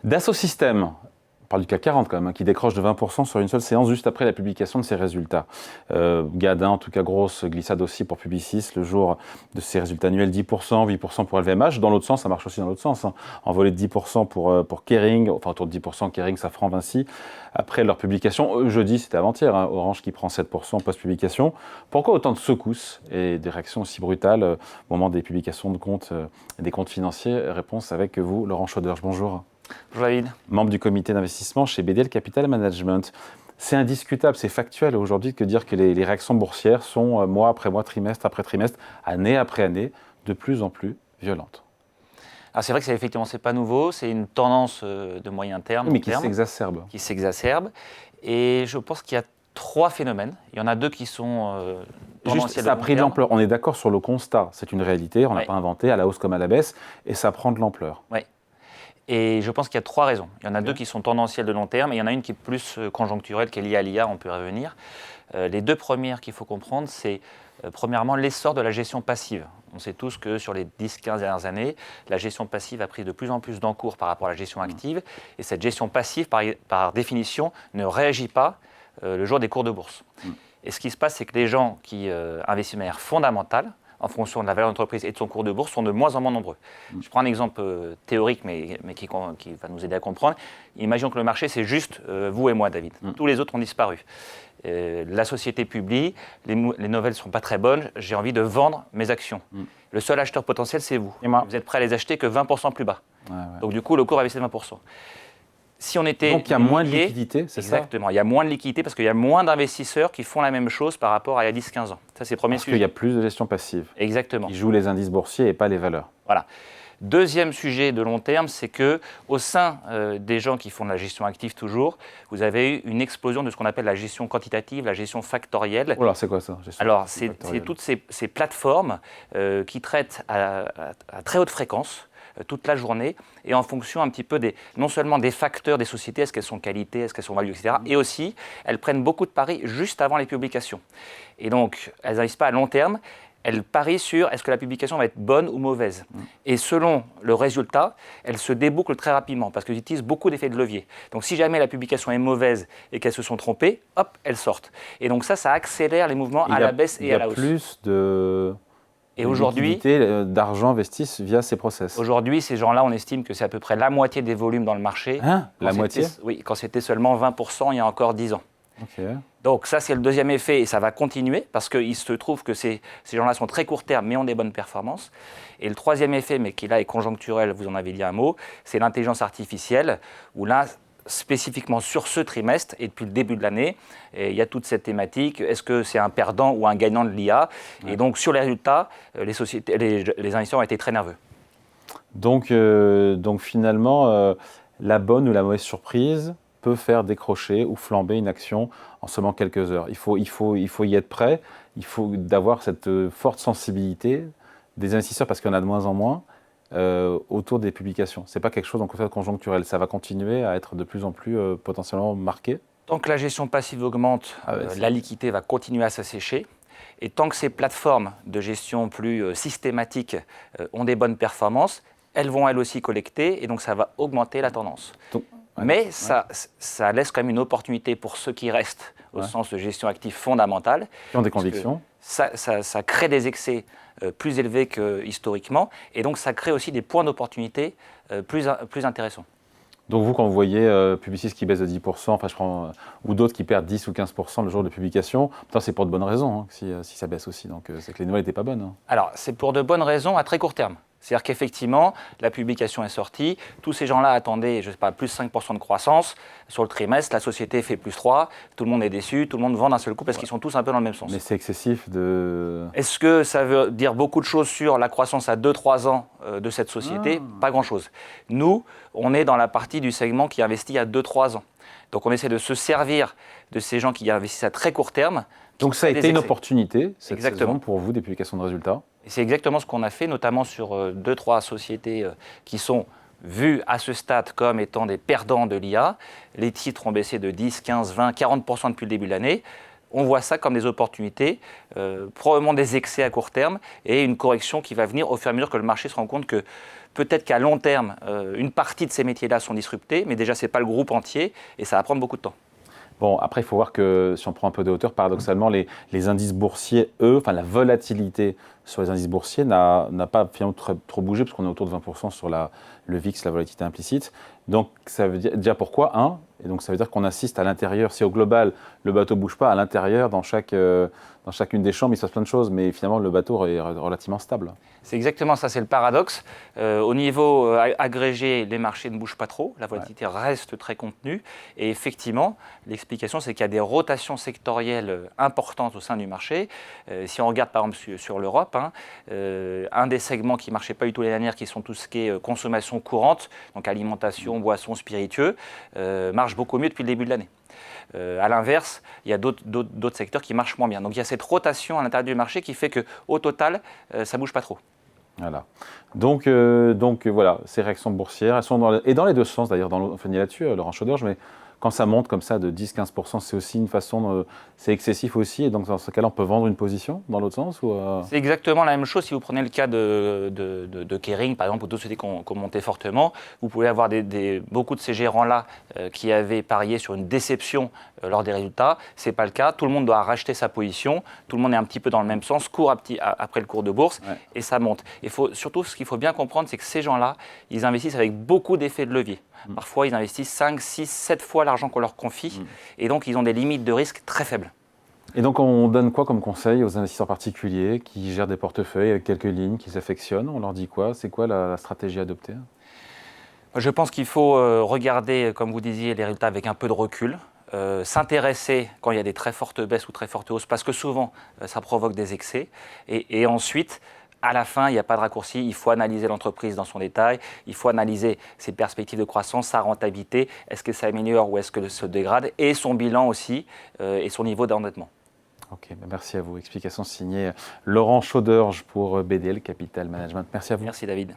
Dassault Systèmes, on parle du CAC 40 quand même, qui décroche de 20% sur une seule séance juste après la publication de ses résultats. Gadin, en tout cas, grosse glissade aussi pour Publicis le jour de ses résultats annuels, 10%, 8% pour LVMH. Dans l'autre sens, ça marche aussi dans l'autre sens. Envolé de 10% pour Kering, enfin autour de 10%, Kering, Safran, Vinci. Après leur publication, jeudi, c'était avant-hier, Orange qui prend 7% post-publication. Pourquoi autant de secousses et des réactions aussi brutales au moment des publications de comptes, des comptes financiers? Réponse avec vous, Laurent Schauderge. Bonjour. Bonjour David. Membre du comité d'investissement chez BDL Capital Management. C'est indiscutable, c'est factuel aujourd'hui que dire que les réactions boursières sont mois après mois, trimestre après trimestre, année après année, de plus en plus violentes. Alors c'est vrai que effectivement c'est pas nouveau, c'est une tendance de moyen terme. Oui, mais qui s'exacerbe. Qui s'exacerbe. Et je pense qu'il y a trois phénomènes. Il y en a deux qui sont tendanciels. Ça a pris de l'ampleur. On est d'accord sur le constat. C'est une réalité, on n'a pas inventé à la hausse comme à la baisse, et ça prend de l'ampleur. Oui. Et je pense qu'il y a trois raisons. Il y en a deux qui sont tendancielles de long terme, et il y en a une qui est plus conjoncturelle, qui est liée à l'IA, on peut y revenir. Les deux premières qu'il faut comprendre, c'est premièrement l'essor de la gestion passive. On sait tous que sur les 10-15 dernières années, la gestion passive a pris de plus en plus d'encours par rapport à la gestion active, et cette gestion passive, par définition, ne réagit pas le jour des cours de bourse. Et ce qui se passe, c'est que les gens qui investissent de manière fondamentale, en fonction de la valeur de l'entreprise et de son cours de bourse, sont de moins en moins nombreux. Je prends un exemple théorique, mais qui va nous aider à comprendre. Imaginons que le marché, c'est juste vous et moi, David. Tous les autres ont disparu. La société publie, les nouvelles ne sont pas très bonnes, j'ai envie de vendre mes actions. Le seul acheteur potentiel, c'est vous. Et moi. Vous êtes prêt à les acheter que 20% plus bas. Donc du coup, le cours va baisser de 20%. Si on était donc il y a moins de liquidité, c'est ça? Exactement, il y a moins de liquidité parce qu'il y a moins d'investisseurs qui font la même chose par rapport à il y a 10-15 ans. Ça, c'est le premier sujet. Parce qu'il y a plus de gestion passive. Exactement. Qui joue les indices boursiers et pas les valeurs. Voilà. Deuxième sujet de long terme, c'est qu'au sein des gens qui font de la gestion active toujours, vous avez eu une explosion de ce qu'on appelle la gestion quantitative, la gestion factorielle. Oh là, c'est quoi ça? Alors, c'est toutes ces plateformes qui traitent à très haute fréquence, toute la journée, et en fonction un petit peu non seulement des facteurs des sociétés, est-ce qu'elles sont qualité, est-ce qu'elles sont value, etc. Et aussi, elles prennent beaucoup de paris juste avant les publications. Et donc, elles n'arrivent pas à long terme, elles parient sur est-ce que la publication va être bonne ou mauvaise. Et selon le résultat, elles se débouclent très rapidement, parce qu'elles utilisent beaucoup d'effets de levier. Donc si jamais la publication est mauvaise et qu'elles se sont trompées, hop, elles sortent. Et donc ça accélère les mouvements à la baisse et à la hausse. Il y a plus de... Et aujourd'hui, d'argent investi via ces process. Aujourd'hui, ces gens-là, on estime que c'est à peu près la moitié des volumes dans le marché. La moitié? Oui, quand c'était seulement 20% il y a encore 10 ans. Okay. Donc ça, c'est le deuxième effet, et ça va continuer, parce qu'il se trouve que ces gens-là sont très court terme, mais ont des bonnes performances. Et le troisième effet, mais qui là est conjoncturel, vous en avez dit un mot, c'est l'intelligence artificielle, où là, spécifiquement sur ce trimestre et depuis le début de l'année, il y a toute cette thématique, est-ce que c'est un perdant ou un gagnant de l'IA? Et donc sur les résultats, les investisseurs ont été très nerveux. Donc finalement, la bonne ou la mauvaise surprise peut faire décrocher ou flamber une action en seulement quelques heures. Il faut y être prêt, il faut d'avoir cette forte sensibilité des investisseurs, parce qu'il y en a de moins en moins, autour des publications. Ce n'est pas quelque chose en fait conjoncturel, ça va continuer à être de plus en plus potentiellement marqué. Tant que la gestion passive augmente, la liquidité va continuer à s'assécher. Et tant que ces plateformes de gestion plus systématiques ont des bonnes performances, elles vont elles aussi collecter, et donc ça va augmenter la tendance. Mais ça laisse quand même une opportunité pour ceux qui restent au sens de gestion active fondamentale. Qui ont des convictions. Ça crée des excès plus élevés que historiquement, et donc ça crée aussi des points d'opportunité plus intéressants. Donc vous, quand vous voyez Publicis qui baisse de 10%, ou d'autres qui perdent 10 ou 15% le jour de publication, c'est pour de bonnes raisons si ça baisse aussi. Donc c'est que les nouvelles n'étaient pas bonnes. Alors c'est pour de bonnes raisons à très court terme. C'est-à-dire qu'effectivement, la publication est sortie, tous ces gens-là attendaient, je ne sais pas, plus 5% de croissance sur le trimestre, la société fait plus 3, tout le monde est déçu, tout le monde vend d'un seul coup parce qu'ils sont tous un peu dans le même sens. Mais c'est excessif de... Est-ce que ça veut dire beaucoup de choses sur la croissance à 2-3 ans de cette société? Pas grand-chose. Nous, on est dans la partie du segment qui investit à 2-3 ans. Donc on essaie de se servir de ces gens qui investissent à très court terme. Donc ça a été une opportunité, cette saison, pour vous, des publications de résultats? Et c'est exactement ce qu'on a fait, notamment sur 2-3 sociétés qui sont vues à ce stade comme étant des perdants de l'IA. Les titres ont baissé de 10, 15, 20, 40% depuis le début de l'année. on voit ça comme des opportunités, probablement des excès à court terme et une correction qui va venir au fur et à mesure que le marché se rend compte que peut-être qu'à long terme, une partie de ces métiers-là sont disruptés, mais déjà, ce n'est pas le groupe entier et ça va prendre beaucoup de temps. Bon, après, il faut voir que si on prend un peu de hauteur, paradoxalement, les indices boursiers, eux, enfin la volatilité sur les indices boursiers n'a pas finalement trop bougé, parce qu'on est autour de 20% sur le VIX, la volatilité implicite. Donc, ça veut dire déjà pourquoi, et donc ça veut dire qu'on assiste à l'intérieur, si au global, le bateau ne bouge pas, à l'intérieur, dans chacune des chambres, il se passe plein de choses, mais finalement, le bateau est relativement stable. C'est exactement ça, c'est le paradoxe. Au niveau agrégé, les marchés ne bougent pas trop, la volatilité reste très contenue. Et effectivement, l'explication, c'est qu'il y a des rotations sectorielles importantes au sein du marché. Si on regarde par exemple sur l'Europe, un des segments qui ne marchait pas du tout l'année dernière, qui sont tout ce qui est consommation courante, donc alimentation, boissons, spiritueux, marche beaucoup mieux depuis le début de l'année. À l'inverse, il y a d'autres secteurs qui marchent moins bien. Donc il y a cette rotation à l'intérieur du marché qui fait qu'au total, ça ne bouge pas trop. Voilà. Donc voilà, ces réactions boursières, elles sont dans les deux sens d'ailleurs, on finit là-dessus, Laurent Schauderge, mais quand ça monte comme ça de 10-15%, c'est aussi une façon, c'est excessif aussi, et donc dans ce cas-là, on peut vendre une position dans l'autre sens C'est exactement la même chose si vous prenez le cas de Kering, par exemple, ou d'autres sociétés qui ont monté fortement. Vous pouvez avoir beaucoup de ces gérants-là qui avaient parié sur une déception lors des résultats. Ce n'est pas le cas, tout le monde doit racheter sa position, tout le monde est un petit peu dans le même sens, court après le cours de bourse, et ça monte. Surtout, ce qu'il faut bien comprendre, c'est que ces gens-là, ils investissent avec beaucoup d'effets de levier. Parfois, ils investissent 5, 6, 7 fois l'argent qu'on leur confie, et donc ils ont des limites de risque très faibles. Et donc, on donne quoi comme conseil aux investisseurs particuliers qui gèrent des portefeuilles avec quelques lignes, qui s'affectionnent? On leur dit quoi? C'est quoi la stratégie à adopter? Je pense qu'il faut regarder, comme vous disiez, les résultats avec un peu de recul. S'intéresser quand il y a des très fortes baisses ou très fortes hausses, parce que souvent, ça provoque des excès. Et ensuite, à la fin, il n'y a pas de raccourci, il faut analyser l'entreprise dans son détail, il faut analyser ses perspectives de croissance, sa rentabilité, est-ce que ça améliore ou est-ce que ça se dégrade, et son bilan aussi, et son niveau d'endettement. Ok, merci à vous. Explication signée Laurent Schauderge pour BDL Capital Management. Merci à vous. Merci David.